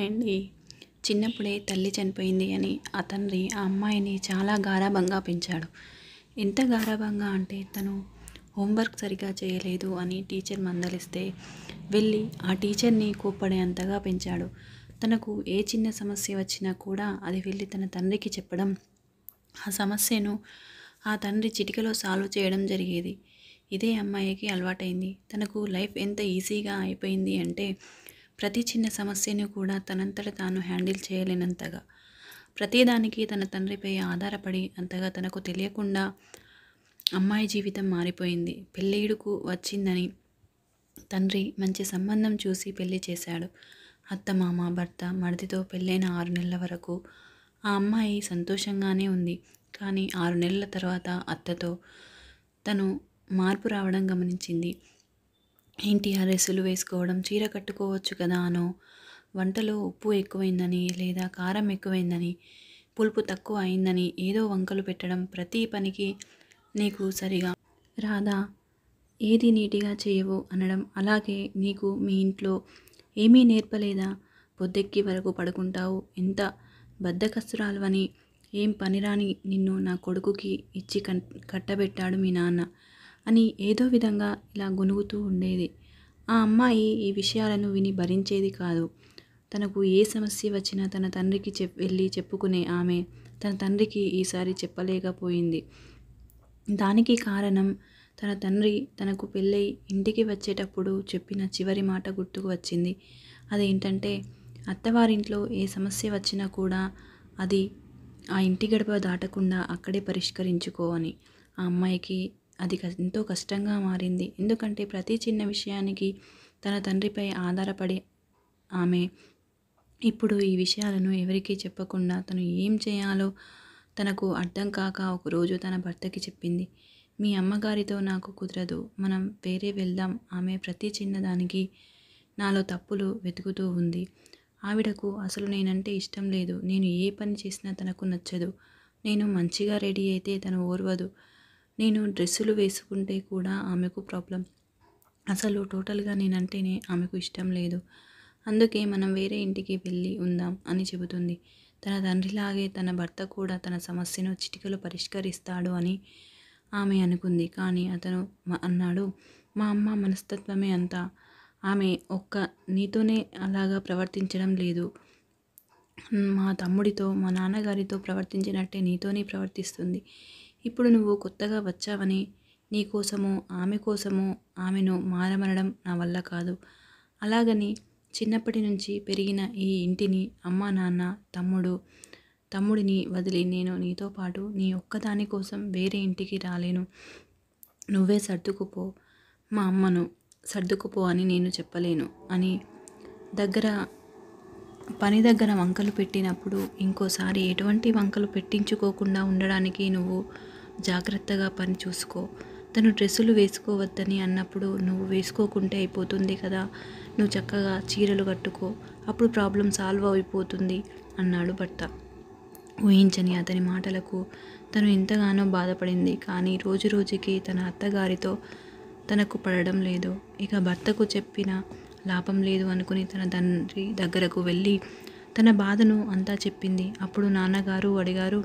అండి చిన్నప్పుడే తల్లి చనిపోయింది అని ఆ తండ్రి ఆ అమ్మాయిని చాలా గారాబంగా పెంచాడు. ఎంత గారాబంగా అంటే తను హోంవర్క్ సరిగా చేయలేదు అని టీచర్ మందలిస్తే వెళ్ళి ఆ టీచర్ని కోప్పడేంతగా పెంచాడు. తనకు ఏ చిన్న సమస్య వచ్చినా కూడా అది వెళ్ళి తన తండ్రికి చెప్పడం, ఆ సమస్యను ఆ తండ్రి చిటికలో సాల్వ్ చేయడం జరిగేది. ఇదే అమ్మాయికి అలవాటైంది. తనకు లైఫ్ ఎంత ఈజీగా అయిపోయింది అంటే ప్రతి చిన్న సమస్యను కూడా తనంతట తాను హ్యాండిల్ చేయలేనంతగా, ప్రతిదానికి తన తండ్రిపై ఆధారపడి అంతగా తనకు తెలియకుండా అమ్మాయి జీవితం మారిపోయింది. పెళ్ళిడుకు వచ్చిందని తండ్రి మంచి సంబంధం చూసి పెళ్లి చేశాడు. అత్తమామ, భర్త, మరిదితో పెళ్ళైన 6 నెలల వరకు ఆ అమ్మాయి సంతోషంగానే ఉంది. కానీ 6 నెలల తర్వాత అత్తతో తను మార్పు రావడం గమనించింది. ఏంటి ఆ డ్రెస్సులు వేసుకోవడం, చీర కట్టుకోవచ్చు కదా అనో, వంటలో ఉప్పు ఎక్కువైందని లేదా కారం ఎక్కువైందని, పులుపు తక్కువ అయిందని ఏదో వంకలు పెట్టడం, ప్రతి పనికి నీకు సరిగా రాదా, ఏది నీటిగా చేయవు అనడం, అలాగే నీకు మీ ఇంట్లో ఏమీ నేర్పలేదా, పొద్దెక్కి వరకు పడుకుంటావు, ఎంత బద్ధకస్తురాలువని, ఏం పనిరాని నిన్ను నా కొడుకుకి ఇచ్చి కట్టబెట్టాడు మీ నాన్న అని ఏదో విధంగా ఇలా గొనుగుతూ ఉండేది. ఆ అమ్మాయి ఈ విషయాలను విని భరించేది కాదు. తనకు ఏ సమస్య వచ్చినా తన తండ్రికి వెళ్ళి చెప్పుకునే ఆమె తన తండ్రికి ఈసారి చెప్పలేకపోయింది. దానికి కారణం తన తండ్రి తనకు పెళ్ళై ఇంటికి వచ్చేటప్పుడు చెప్పిన చివరి మాట గుర్తుకు వచ్చింది. అదేంటంటే, అత్తవారింట్లో ఏ సమస్య వచ్చినా కూడా అది ఆ ఇంటి గడప దాటకుండా అక్కడే పరిష్కరించుకో అని. ఆ అమ్మాయికి అది ఎంతో కష్టంగా మారింది. ఎందుకంటే ప్రతి చిన్న విషయానికి తన తండ్రిపై ఆధారపడి ఆమె ఇప్పుడు ఈ విషయాలను ఎవరికీ చెప్పకుండా తను ఏం చేయాలో తనకు అర్థం కాక ఒకరోజు తన భర్తకి చెప్పింది. మీ అమ్మగారితో నాకు కుదరదు, మనం వేరే వెళ్దాం. ఆమె ప్రతి చిన్నదానికి నాలో తప్పులు వెతుకుతూ ఉంది. ఆవిడకు అసలు నేనంటే ఇష్టం లేదు. నేను ఏ పని చేసినా తనకు నచ్చదు. నేను మంచిగా రెడీ అయితే తను ఓర్వదు. నేను డ్రెస్సులు వేసుకుంటే కూడా ఆమెకు ప్రాబ్లం. అసలు టోటల్గా నేనంటేనే ఆమెకు ఇష్టం లేదు. అందుకే మనం వేరే ఇంటికి వెళ్ళి ఉందాం అని చెబుతుంది. తన తండ్రిలాగే తన భర్త కూడా తన సమస్యను చిటికలో పరిష్కరిస్తాడు అని ఆమె అనుకుంది. కానీ అతను అన్నాడు, మా అమ్మ మనస్తత్వమే అంతా. ఆమె ఒక్క నీతోనే అలాగా ప్రవర్తించడం లేదు. మా తమ్ముడితో, మా నాన్నగారితో ప్రవర్తించినట్టే నీతోనే ప్రవర్తిస్తుంది. ఇప్పుడు నువ్వు కొత్తగా వచ్చావని నీ కోసమో ఆమె కోసమో ఆమెను మారమనడం నా వల్ల కాదు. అలాగని చిన్నప్పటి నుంచి పెరిగిన ఈ ఇంటిని, అమ్మ నాన్న, తమ్ముడిని వదిలి నేను నీతో పాటు నీ ఒక్కదాని కోసం వేరే ఇంటికి రాలేను. నువ్వే సర్దుకుపో, మా అమ్మను సర్దుకుపో అని నేను చెప్పలేను అని పని దగ్గర వంకలు పెట్టినప్పుడు ఇంకోసారి ఎటువంటి వంకలు పెట్టించుకోకుండా ఉండడానికి నువ్వు జాగ్రత్తగా పని చూసుకో. తను డ్రెస్సులు వేసుకోవద్దని అన్నప్పుడు నువ్వు వేసుకోకుంటే అయిపోతుంది కదా, నువ్వు చక్కగా చీరలు కట్టుకో, అప్పుడు ప్రాబ్లం సాల్వ్ అయిపోతుంది అన్నాడు భర్త. ఊహించని అతని మాటలకు తను ఎంతగానో బాధపడింది. కానీ రోజు రోజుకి తన అత్తగారితో తనకు పడడం లేదు. ఇక భర్తకు చెప్పిన లాభం లేదు అనుకుని తన తండ్రి దగ్గరకు వెళ్ళి తన బాధను అంతా చెప్పింది. అప్పుడు నాన్నగారు అడిగారు,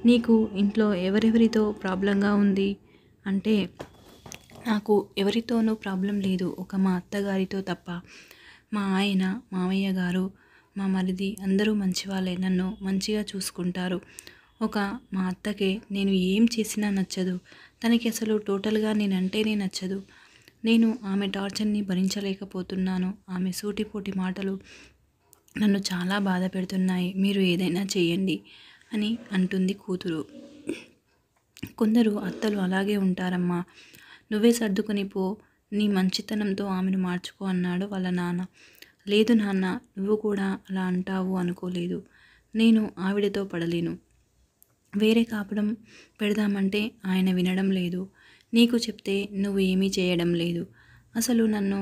నీకు ఇంట్లో ఎవరెవరితో ప్రాబ్లంగా ఉంది అంటే, నాకు ఎవరితోనూ ప్రాబ్లం లేదు, ఒక మా అత్తగారితో తప్ప. మా ఆయన, మామయ్య గారు, మా మరిది అందరూ మంచివాళ్ళే, నన్ను మంచిగా చూసుకుంటారు. ఒక మా అత్తకే నేను ఏం చేసినా నచ్చదు. తనకి అసలు టోటల్గా నేనంటేనే నచ్చదు. నేను ఆమె టార్చర్ని భరించలేకపోతున్నాను. ఆమె సూటిపోటి మాటలు నన్ను చాలా బాధ పెడుతున్నాయి. మీరు ఏదైనా చేయండి అని అంటుంది కూతురు. కొందరు అత్తలు అలాగే ఉంటారమ్మా, నువ్వే సర్దుకొని పో, నీ మంచితనంతో ఆమెను మార్చుకో అన్నాడు వాళ్ళ నాన్న. లేదు నాన్న, నువ్వు కూడా అలా అంటావు అనుకోలేదు. నేను ఆవిడతో పడలేను. వేరే కాపురం పెడదామంటే ఆయన వినడం లేదు. నీకు చెప్తే నువ్వు ఏమీ చేయడం లేదు. అసలు నన్ను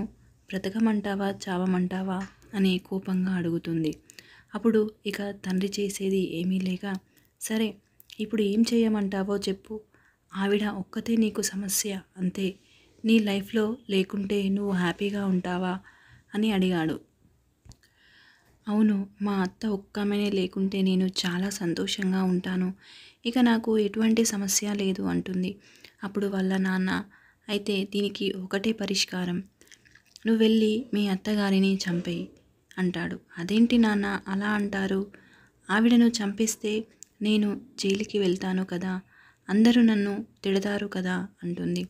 బ్రతకమంటావా చావమంటావా అని కోపంగా అడుగుతుంది. అప్పుడు ఇక తండ్రి చేసేది ఏమీ లేక, సరే ఇప్పుడు ఏం చేయమంటావో చెప్పు. ఆవిడ ఒక్కతే నీకు సమస్య అంతే. నీ లైఫ్లో లేకుంటే నువ్వు హ్యాపీగా ఉంటావా అని అడిగాడు. అవును. మా అత్త ఒక్కామెనే లేకుంటే నేను చాలా సంతోషంగా ఉంటాను. ఇక నాకు ఎటువంటి సమస్య లేదు అంటుంది. అప్పుడు వాళ్ళ నాన్న, అయితే దీనికి ఒకటే పరిష్కారం. నువ్వెళ్ళి మీ అత్తగారిని చంపేయి అంటాడు. అదేంటి నాన్న అలా అంటారు? ఆవిడను చంపేస్తే నేను జైలుకి వెళ్తాను కదా! అందరూ నన్ను తిడతారు కదా! అంటుంది.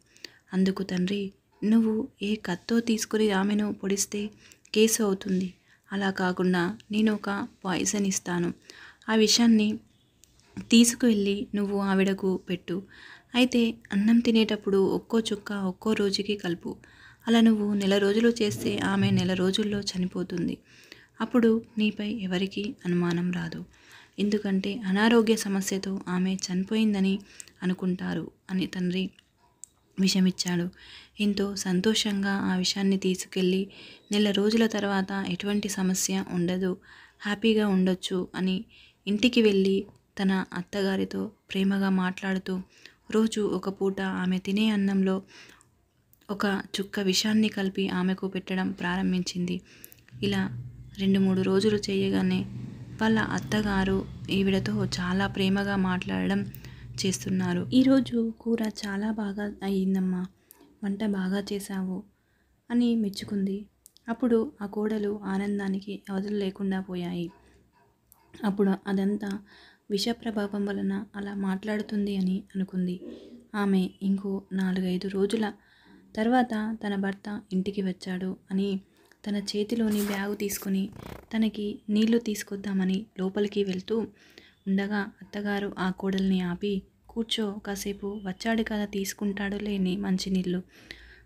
అందుకు తండ్రి, నువ్వు ఏ కత్తో తీసుకుని ఆమెను పొడిస్తే కేసు అవుతుంది. అలా కాకుండా నేను ఒక పాయిజన్ ఇస్తాను. ఆ విషాన్ని తీసుకువెళ్ళి నువ్వు ఆవిడకు పెట్టు. అయితే అన్నం తినేటప్పుడు ఒక్కో చుక్క ఒక్కో రోజుకి కలుపు. అలా నువ్వు నెల రోజులు చేస్తే ఆమె నెల రోజుల్లో చనిపోతుంది. అప్పుడు నీపై ఎవరికీ అనుమానం రాదు. ఎందుకంటే అనారోగ్య సమస్యతో ఆమె చనిపోయిందని అనుకుంటారు అని తండ్రి విషమిచ్చాడు. ఎంతో సంతోషంగా ఆ విషాన్ని తీసుకెళ్ళి నెల రోజుల తర్వాత ఎటువంటి సమస్య ఉండదు, హ్యాపీగా ఉండొచ్చు అని ఇంటికి వెళ్ళి తన అత్తగారితో ప్రేమగా మాట్లాడుతూ రోజు ఒక పూట ఆమె తినే అన్నంలో ఒక చుక్క విషాన్ని కలిపి ఆమెకు పెట్టడం ప్రారంభించింది. ఇలా 2-3 రోజులు చేయగానే వాళ్ళ అత్తగారు ఈవిడతో చాలా ప్రేమగా మాట్లాడడం చేస్తున్నారు. ఈరోజు కూర చాలా బాగా అయ్యిందమ్మా, వంట బాగా చేశావు అని మెచ్చుకుంది. అప్పుడు ఆ కోడలు ఆనందానికి అవధులు లేకుండా పోయాయి. అప్పుడు అదంతా విష ప్రభావం వలన అలా మాట్లాడుతుంది అని అనుకుంది. ఆమె ఇంకో 4-5 రోజుల తర్వాత తన భర్త ఇంటికి వచ్చాడు అని తన చేతిలోని బ్యాగు తీసుకుని తనకి నీళ్లు తీసుకొద్దామని లోపలికి వెళ్తూ ఉండగా అత్తగారు ఆ కోడల్ని ఆపి, కూర్చో కాసేపు, వచ్చాడు కదా తీసుకుంటాడులే నీ మంచినీళ్ళు,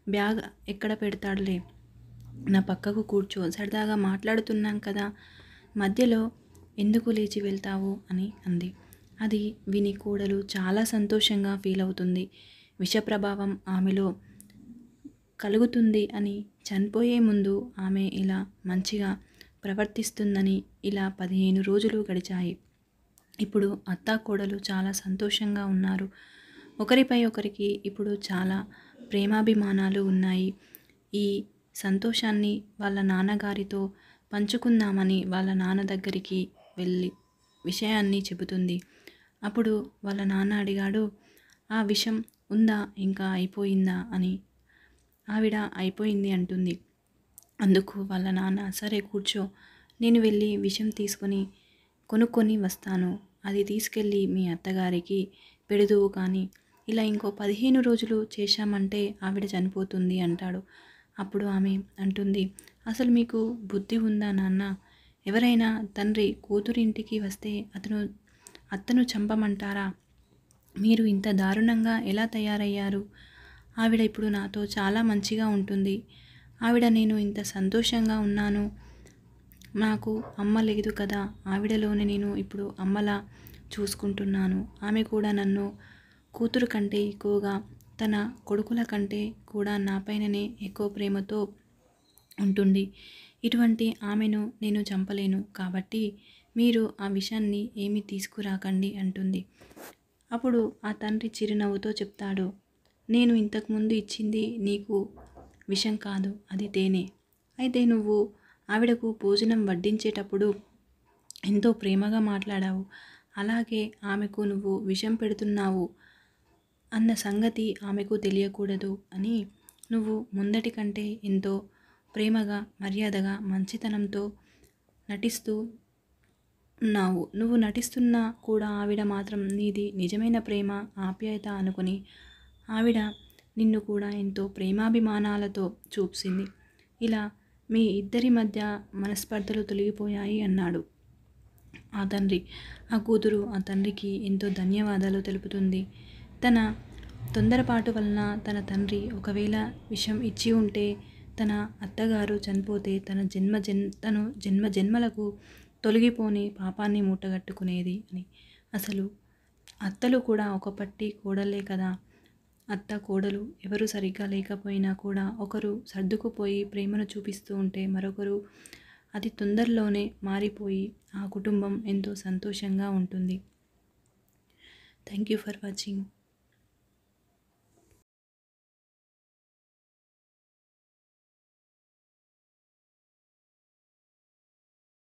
బ్యాగ్ ఎక్కడ పెడతాడులే, నా పక్కకు కూర్చో, సరదాగా మాట్లాడుతున్నాం కదా, మధ్యలో ఎందుకు లేచి వెళ్తావు అని అంది. అది విని కోడలు చాలా సంతోషంగా ఫీల్ అవుతుంది. విష ప్రభావం ఆమెలో కలుగుతుంది అని, చనిపోయే ముందు ఆమె ఇలా మంచిగా ప్రవర్తిస్తుందని. ఇలా 15 రోజులు గడిచాయి. ఇప్పుడు అత్తా కోడలు చాలా సంతోషంగా ఉన్నారు. ఒకరిపై ఒకరికి ఇప్పుడు చాలా ప్రేమాభిమానాలు ఉన్నాయి. ఈ సంతోషాన్ని వాళ్ళ నాన్నగారితో పంచుకుందామని వాళ్ళ నాన్న దగ్గరికి వెళ్ళి విషయాన్ని చెబుతుంది. అప్పుడు వాళ్ళ నాన్న అడిగాడు, ఆ విషం ఉందా ఇంకా అయిపోయిందా అని. ఆవిడ అయిపోయింది అంటుంది. అందుకు వాళ్ళ నాన్న, సరే కూర్చో, నేను వెళ్ళి విషం కొనుక్కొని వస్తాను, అది తీసుకెళ్ళి మీ అత్తగారికి పెడుదువు కానీ ఇలా ఇంకో 15 రోజులు చేశామంటే ఆవిడ చనిపోతుంది అంటాడు. అప్పుడు ఆమె అంటుంది, అసలు మీకు బుద్ధి ఉందా నాన్న? ఎవరైనా తండ్రి కూతురింటికి వస్తే అత్తను చంపమంటారా? మీరు ఇంత దారుణంగా ఎలా తయారయ్యారు? ఆవిడ ఇప్పుడు నాతో చాలా మంచిగా ఉంటుంది. ఆవిడ నేను ఇంత సంతోషంగా ఉన్నాను. నాకు అమ్మ లేదు కదా, ఆవిడలోనే నేను ఇప్పుడు అమ్మలా చూసుకుంటున్నాను. ఆమె కూడా నన్ను కూతురు కంటే ఎక్కువగా, తన కొడుకుల కంటే కూడా నాపైననే ఎక్కువ ప్రేమతో ఉంటుంది. ఇటువంటి ఆమెను నేను చంపలేను. కాబట్టి మీరు ఆ విషయాన్ని ఏమీ తీసుకురాకండి అంటుంది. అప్పుడు ఆ తండ్రి చిరునవ్వుతో చెప్తాడు, నేను ఇంతకుముందు ఇచ్చింది నీకు విషం కాదు, అది తేనె. అయితే నువ్వు ఆవిడకు భోజనం వడ్డించేటప్పుడు ఎంతో ప్రేమగా మాట్లాడావు. అలాగే ఆమెకు నువ్వు విషం పెడుతున్నావు అన్న సంగతి ఆమెకు తెలియకూడదు అని నువ్వు ముందటి కంటే ఎంతో ప్రేమగా, మర్యాదగా, మంచితనంతో నటిస్తూ ఉన్నావు. నువ్వు నటిస్తున్నా కూడా ఆవిడ మాత్రం నీది నిజమైన ప్రేమ, ఆప్యాయత అనుకుని ఆవిడ నిన్ను కూడా ఎంతో ప్రేమాభిమానాలతో చూసింది. ఇలా మీ ఇద్దరి మధ్య మనస్పర్ధలు తొలగిపోయాయి అన్నాడు ఆ తండ్రి. ఆ కూతురు ఆ తండ్రికి ఎంతో ధన్యవాదాలు తెలుపుతుంది. తన తొందరపాటు వలన తన తండ్రి ఒకవేళ విషం ఇచ్చి ఉంటే తన అత్తగారు చనిపోతే తను జన్మలకు తొలగిపోని పాపాన్ని మూటగట్టుకునేది అని. అసలు అత్తలు కూడా ఒక పట్టి కోడలే కదా. అత్త కోడలు ఎవరు సరిగ్గా లేకపోయినా కూడా ఒకరు సర్దుకుపోయి ప్రేమను చూపిస్తూ ఉంటే మరొకరు అతి తొందరలోనే మారిపోయి ఆ కుటుంబం ఎంతో సంతోషంగా ఉంటుంది. Thank you for watching.